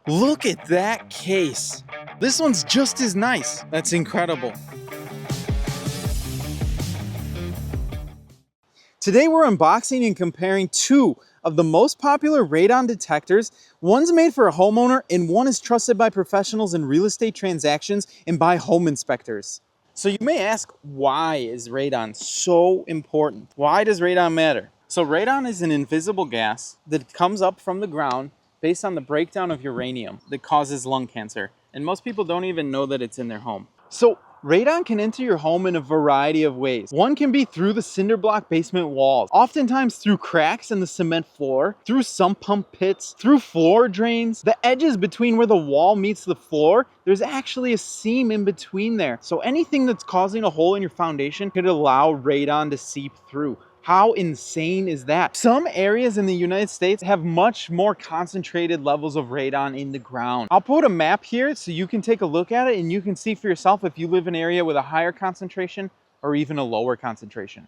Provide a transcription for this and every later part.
Look at that case. This one's just as nice. That's incredible. Today we're unboxing and comparing two of the most popular radon detectors. One's made for a homeowner and one is trusted by professionals in real estate transactions and by home inspectors. So you may ask, why is radon so important? Why does radon matter? So radon is an invisible gas that comes up from the ground based on the breakdown of uranium that causes lung cancer. And most people don't even know that it's in their home. So radon can enter your home in a variety of ways. One can be through the cinder block basement walls, oftentimes through cracks in the cement floor, through sump pump pits, through floor drains, the edges between where the wall meets the floor. There's actually a seam in between there. So anything that's causing a hole in your foundation could allow radon to seep through. How insane is that? Some areas in the United States have much more concentrated levels of radon in the ground. I'll put a map here so you can take a look at it and you can see for yourself if you live in an area with a higher concentration or even a lower concentration.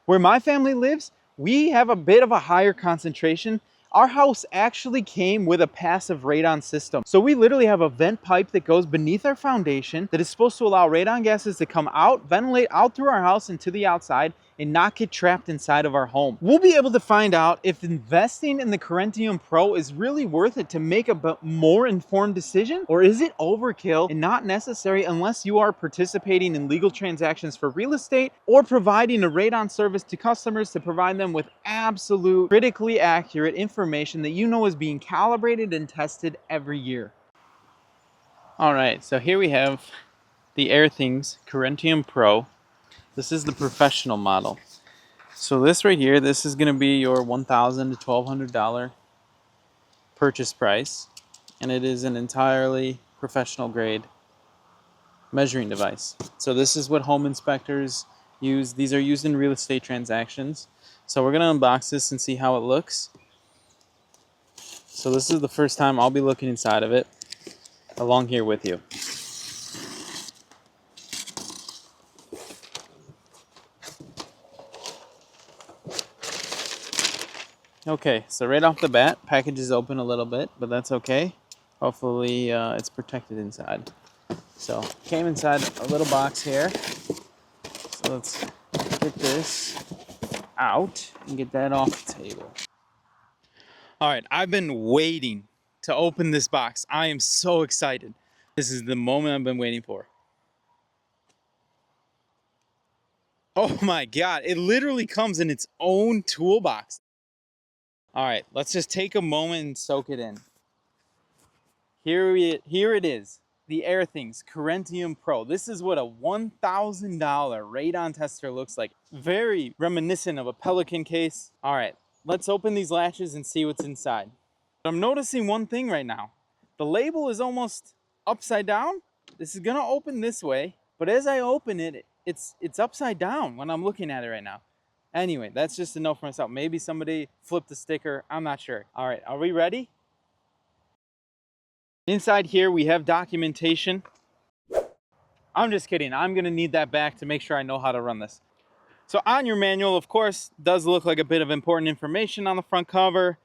Where my family lives, we have a bit of a higher concentration. Our house actually came with a passive radon system. So we literally have a vent pipe that goes beneath our foundation that is supposed to allow radon gases to come out, ventilate out through our house and to the outside, and not get trapped inside of our home. We'll be able to find out if investing in the Corentium Pro is really worth it to make a more informed decision, or is it overkill and not necessary unless you are participating in legal transactions for real estate or providing a radon service to customers to provide them with absolute, critically accurate information that you know is being calibrated and tested every year. All right, so here we have the Airthings Corentium Pro. This is the professional model. So this right here, this is going to be your $1,000 to $1,200 purchase price. And it is an entirely professional grade measuring device. So this is what home inspectors use. These are used in real estate transactions. So we're going to unbox this and see how it looks. So this is the first time I'll be looking inside of it along here with you. Okay, so right off the bat, package is open a little bit, but that's okay. Hopefully it's protected inside. So came inside a little box here. So let's get this out and get that off the table. All right, I've been waiting to open this box. I am so excited. This is the moment I've been waiting for. Oh my God, it literally comes in its own toolbox. All right, let's just take a moment and soak it in. Here it is, the Airthings Corentium Pro. This is what a $1,000 radon tester looks like. Very reminiscent of a Pelican case. All right, let's open these latches and see what's inside. I'm noticing one thing right now. The label is almost upside down. This is gonna open this way, but as I open it, it's upside down when I'm looking at it right now. Anyway, that's just a note for myself. Maybe somebody flipped the sticker. I'm not sure. All right, are we ready? Inside here, we have documentation. I'm just kidding. I'm going to need that back to make sure I know how to run this. So on your manual, of course, does look like a bit of important information on the front cover.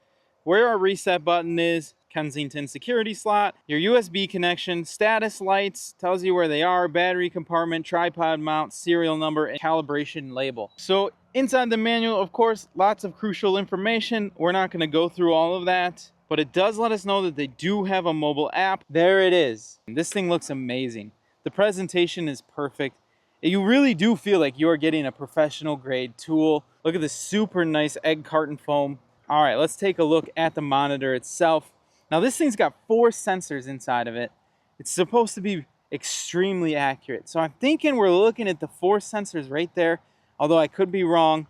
Where our reset button is, Kensington security slot, your USB connection, status lights, tells you where they are, battery compartment, tripod mount, serial number, and calibration label. So inside the manual, of course, lots of crucial information. We're not going to go through all of that, but it does let us know that they do have a mobile app. There it is. This thing looks amazing. The presentation is perfect. You really do feel like you're getting a professional grade tool. Look at this super nice egg carton foam. All right, let's take a look at the monitor itself. Now this thing's got 4 sensors inside of it. It's supposed to be extremely accurate. So I'm thinking we're looking at the 4 sensors right there, although I could be wrong.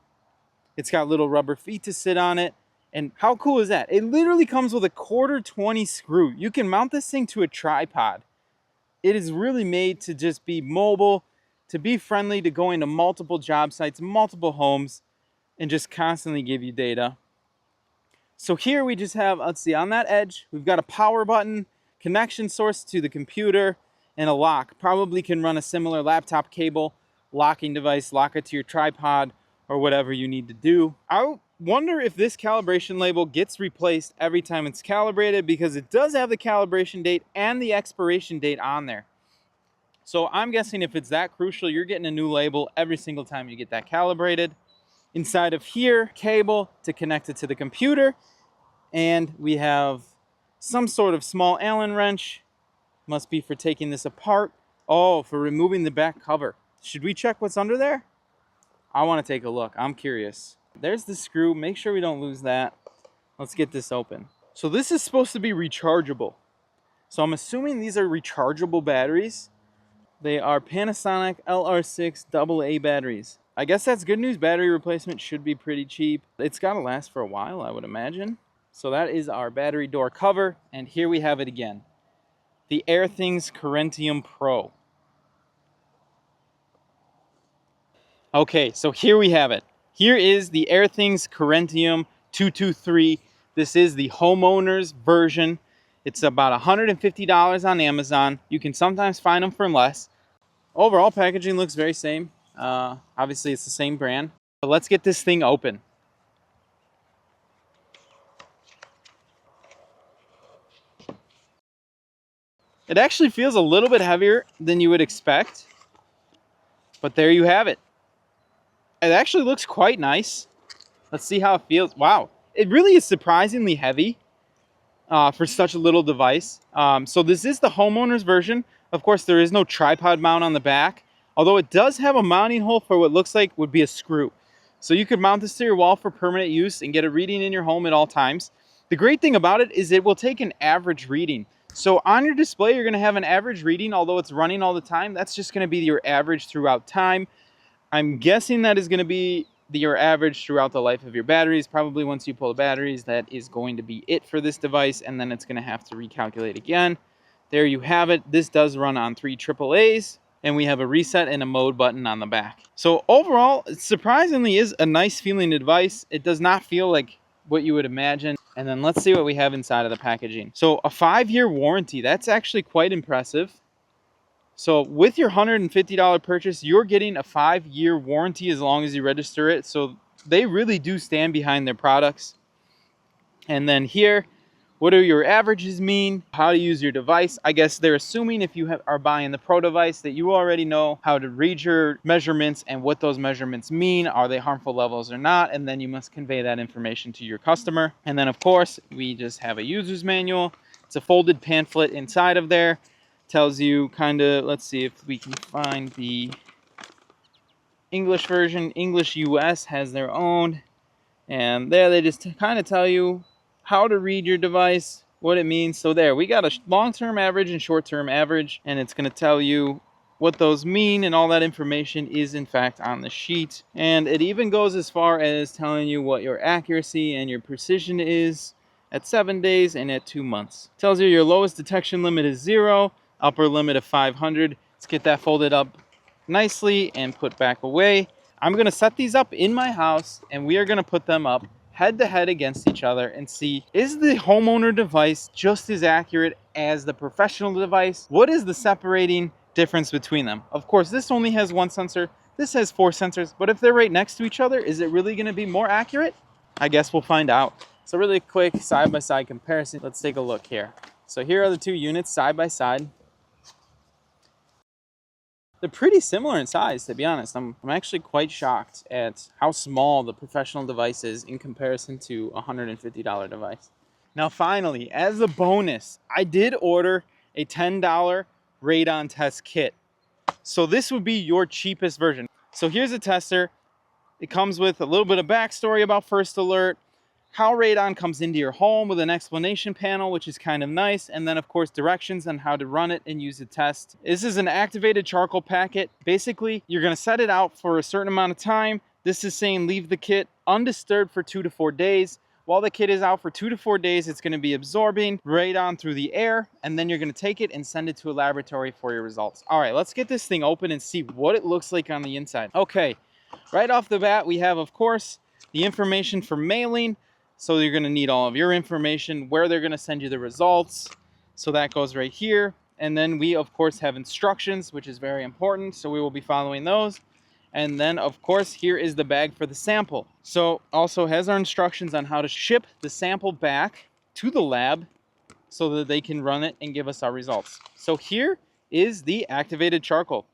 It's got little rubber feet to sit on it. And how cool is that? It literally comes with a 1/4 screw. You can mount this thing to a tripod. It is really made to just be mobile, to be friendly to going to multiple job sites, multiple homes, and just constantly give you data. So here we just have, let's see, on that edge, we've got a power button, connection source to the computer, and a lock. Probably can run a similar laptop cable, locking device, lock it to your tripod, or whatever you need to do. wonder if this calibration label gets replaced every time it's calibrated, because it does have the calibration date and the expiration date on there. So I'm guessing if it's that crucial, you're getting a new label every single time you get that calibrated. Inside of here, cable to connect it to the computer. And we have some sort of small Allen wrench. Must be for taking this apart. Oh, for removing the back cover. Should we check what's under there? I want to take a look. I'm curious. There's the screw. Make sure we don't lose that. Let's get this open. So this is supposed to be rechargeable. So I'm assuming these are rechargeable batteries. They are Panasonic LR6 AA batteries. I guess that's good news. Battery replacement should be pretty cheap. It's got to last for a while, I would imagine. So that is our battery door cover. And here we have it again. The Airthings Corentium Pro. Okay, so here we have it. Here is the Airthings Corentium 223. This is the Homeowners version. It's about $150 on Amazon. You can sometimes find them for less. Overall packaging looks very same. Obviously it's the same brand. But let's get this thing open. It actually feels a little bit heavier than you would expect. But there you have it. It actually looks quite nice. Let's see how it feels. Wow, it really is surprisingly heavy for such a little device. So this is the Homeowners version. Of course, there is no tripod mount on the back, although it does have a mounting hole for what looks like would be a screw. So you could mount this to your wall for permanent use and get a reading in your home at all times. The great thing about it is it will take an average reading. So on your display, you're going to have an average reading, although it's running all the time. That's just going to be your average throughout time. I'm guessing that is going to be your average throughout the life of your batteries. Probably once you pull the batteries, that is going to be it for this device, and then it's going to have to recalculate again. There you have it. This does run on 3 AAAs, and we have a reset and a mode button on the back. So overall, it surprisingly is a nice feeling device. It does not feel like what you would imagine. And then let's see what we have inside of the packaging. So a 5-year warranty. That's actually quite impressive. So with your $150 purchase, you're getting a 5-year warranty as long as you register it. So they really do stand behind their products. And then here, what do your averages mean? How to use your device? I guess they're assuming if you are buying the Pro device that you already know how to read your measurements and what those measurements mean. Are they harmful levels or not? And then you must convey that information to your customer. And then of course, we just have a user's manual. It's a folded pamphlet inside of there. Tells you kind of, let's see if we can find the English version. English US has their own. And there they just kind of tell you how to read your device, what it means. So there, we got a long-term average and short-term average, and it's going to tell you what those mean, and all that information is in fact on the sheet. And it even goes as far as telling you what your accuracy and your precision is at 7 days and at 2 months. It tells you your lowest detection limit is 0, upper limit of 500. Let's get that folded up nicely and put back away. I'm going to set these up in my house, and we are going to put them up head to head against each other and see, is the Homeowner device just as accurate as the professional device? What is the separating difference between them? Of course, this only has 1 sensor. This has 4 sensors, but if they're right next to each other, is it really going to be more accurate? I guess we'll find out. So really quick side-by-side comparison. Let's take a look here. So here are the 2 units side by side. They're pretty similar in size, to be honest. I'm actually quite shocked at how small the professional device is in comparison to a $150 device. Now finally, as a bonus, I did order a $10 radon test kit. So this would be your cheapest version. So here's a tester. It comes with a little bit of backstory about First Alert, how radon comes into your home with an explanation panel, which is kind of nice. And then of course, directions on how to run it and use the test. This is an activated charcoal packet. Basically, you're gonna set it out for a certain amount of time. This is saying leave the kit undisturbed for 2 to 4 days. While the kit is out for 2 to 4 days, it's gonna be absorbing radon through the air, and then you're gonna take it and send it to a laboratory for your results. All right, let's get this thing open and see what it looks like on the inside. Okay, right off the bat, we have, of course, the information for mailing. So you're going to need all of your information, where they're going to send you the results. So that goes right here. And then we, of course, have instructions, which is very important. So we will be following those. And then of course, here is the bag for the sample. So also has our instructions on how to ship the sample back to the lab so that they can run it and give us our results. So here is the activated charcoal.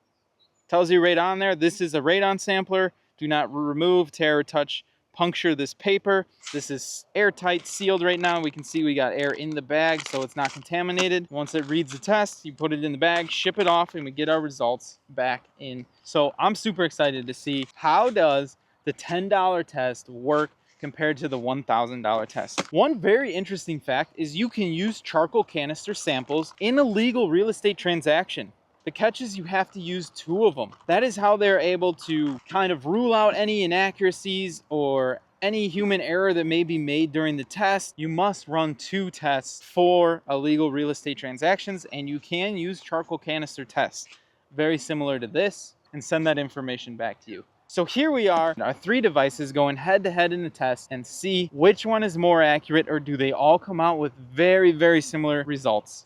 Tells you right on there, this is a radon sampler. Do not remove, tear, or touch, puncture this paper. This is airtight, sealed right now. We can see we got air in the bag, so it's not contaminated. Once it reads the test, you put it in the bag, ship it off, and we get our results back in. So I'm super excited to see how does the $10 test work compared to the $1,000 test. One very interesting fact is you can use charcoal canister samples in a legal real estate transaction. The catch is you have to use 2 of them. That is how they're able to kind of rule out any inaccuracies or any human error that may be made during the test. You must run 2 tests for illegal real estate transactions, and you can use charcoal canister tests, very similar to this, and send that information back to you. So here we are, our 3 devices going head to head in the test and see which one is more accurate, or do they all come out with very, very similar results.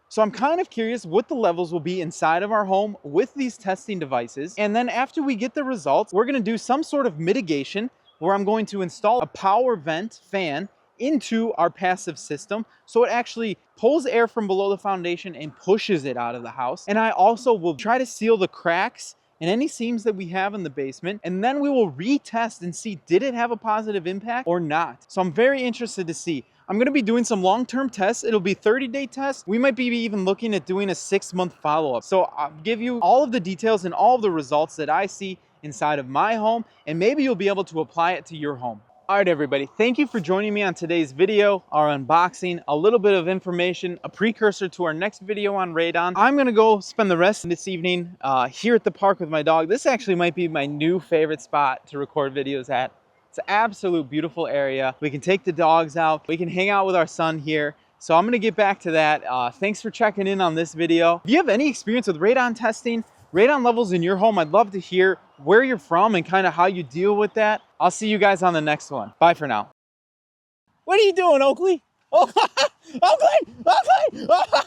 So I'm kind of curious what the levels will be inside of our home with these testing devices. And then after we get the results, we're going to do some sort of mitigation where I'm going to install a power vent fan into our passive system so it actually pulls air from below the foundation and pushes it out of the house. And I also will try to seal the cracks and any seams that we have in the basement, and then we will retest and see, did it have a positive impact or not? So I'm very interested to see. I'm going to be doing some long-term tests. It'll be 30-day tests. We might be even looking at doing a 6-month follow-up. So I'll give you all of the details and all of the results that I see inside of my home, and maybe you'll be able to apply it to your home. All right, everybody, thank you for joining me on today's video, our unboxing, a little bit of information, a precursor to our next video on radon. I'm gonna go spend the rest of this evening here at the park with my dog. This actually might be my new favorite spot to record videos at. It's an absolute beautiful area. We can take the dogs out. We can hang out with our son here. So I'm gonna get back to that. Thanks for checking in on this video. If you have any experience with radon testing, radon levels in your home, I'd love to hear where you're from and kind of how you deal with that. I'll see you guys on the next one. Bye for now. What are you doing, Oakley? Oh, Oakley! Oakley!